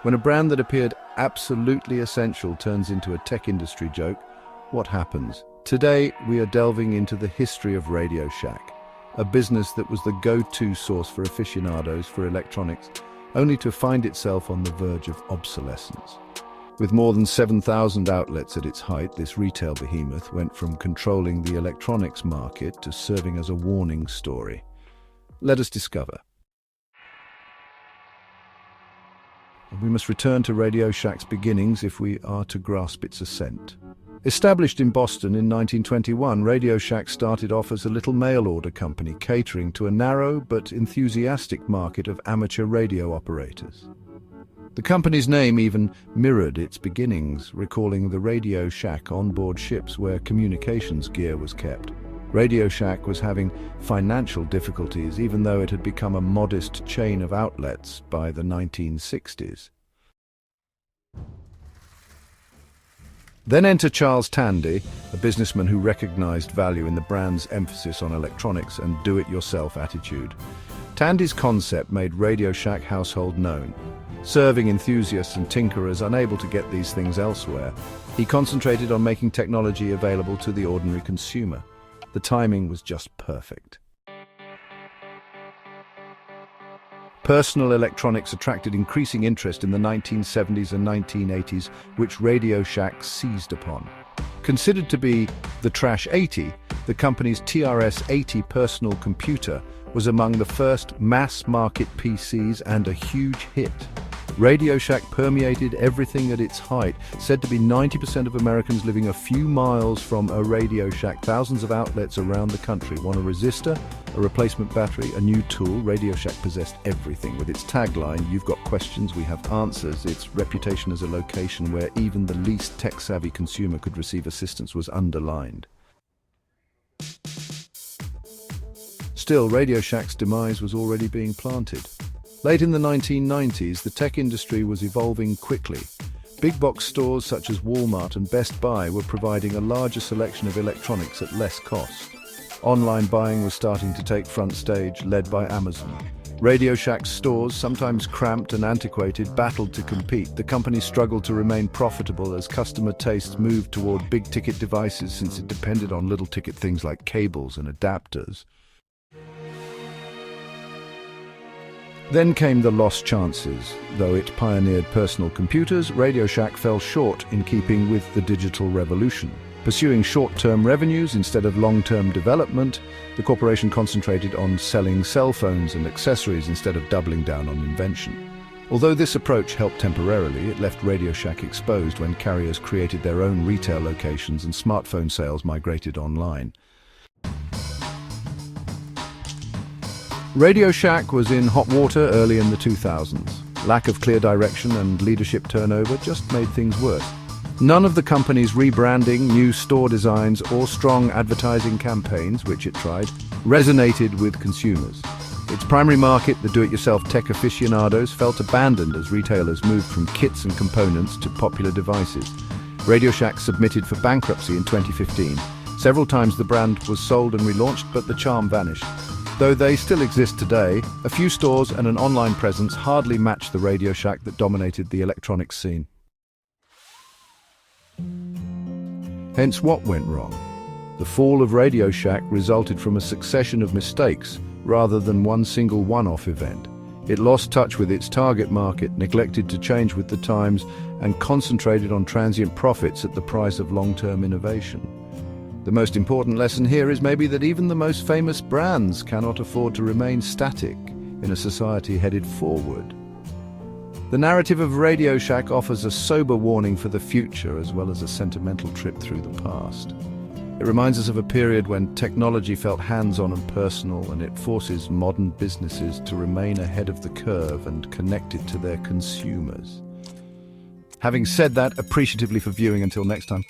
When a brand that appeared absolutely essential turns into a tech industry joke, what happens? Today, we are delving into the history of RadioShack, a business that was the go-to source for aficionados for electronics, only to find itself on the verge of obsolescence. With more than 7,000 outlets at its height, this retail behemoth went from controlling the electronics market to serving as a warning story. Let us discover. We must return to RadioShack's beginnings if we are to grasp its ascent. Established in Boston in 1921, RadioShack started off as a little mail-order company catering to a narrow but enthusiastic market of amateur radio operators. The company's name even mirrored its beginnings, recalling the RadioShack on-board ships where communications gear was kept. RadioShack was having financial difficulties, even though it had become a modest chain of outlets by the 1960s. Then enter Charles Tandy, a businessman who recognized value in the brand's emphasis on electronics and do-it-yourself attitude. Tandy's concept made RadioShack household known. Serving enthusiasts and tinkerers unable to get these things elsewhere, he concentrated on making technology available to the ordinary consumer. The timing was just perfect. Personal electronics attracted increasing interest in the 1970s and 1980s, which RadioShack seized upon. Considered to be the Trash 80, the company's TRS-80 personal computer was among the first mass-market PCs and a huge hit. RadioShack permeated everything at its height, said to be 90% of Americans living a few miles from a RadioShack. Thousands of outlets around the country. Want a resistor, a replacement battery, a new tool? RadioShack possessed everything. With its tagline, "You've got questions, we have answers," its reputation as a location where even the least tech-savvy consumer could receive assistance was underlined. Still, RadioShack's demise was already being planted. Late in the 1990s, the tech industry was evolving quickly. Big box stores such as Walmart and Best Buy were providing a larger selection of electronics at less cost. Online buying was starting to take front stage, led by Amazon. RadioShack's stores, sometimes cramped and antiquated, battled to compete. The company struggled to remain profitable as customer tastes moved toward big-ticket devices, since it depended on little-ticket things like cables and adapters. Then came the lost chances. Though it pioneered personal computers, RadioShack fell short in keeping with the digital revolution. Pursuing short-term revenues instead of long-term development, the corporation concentrated on selling cell phones and accessories instead of doubling down on invention. Although this approach helped temporarily, it left RadioShack exposed when carriers created their own retail locations and smartphone sales migrated online. RadioShack was in hot water early in the 2000s. Lack of clear direction and leadership turnover just made things worse. None of the company's rebranding, new store designs, or strong advertising campaigns, which it tried, resonated with consumers. Its primary market, the do-it-yourself tech aficionados, felt abandoned as retailers moved from kits and components to popular devices. RadioShack submitted for bankruptcy in 2015. Several times the brand was sold and relaunched, but the charm vanished. Though they still exist today, a few stores and an online presence hardly match the RadioShack that dominated the electronics scene. Hence, what went wrong? The fall of RadioShack resulted from a succession of mistakes rather than one single one-off event. It lost touch with its target market, neglected to change with the times, and concentrated on transient profits at the price of long-term innovation. The most important lesson here is maybe that even the most famous brands cannot afford to remain static in a society headed forward. The narrative of RadioShack offers a sober warning for the future as well as a sentimental trip through the past. It reminds us of a period when technology felt hands-on and personal, and it forces modern businesses to remain ahead of the curve and connected to their consumers. Having said that, appreciatively for viewing, until next time.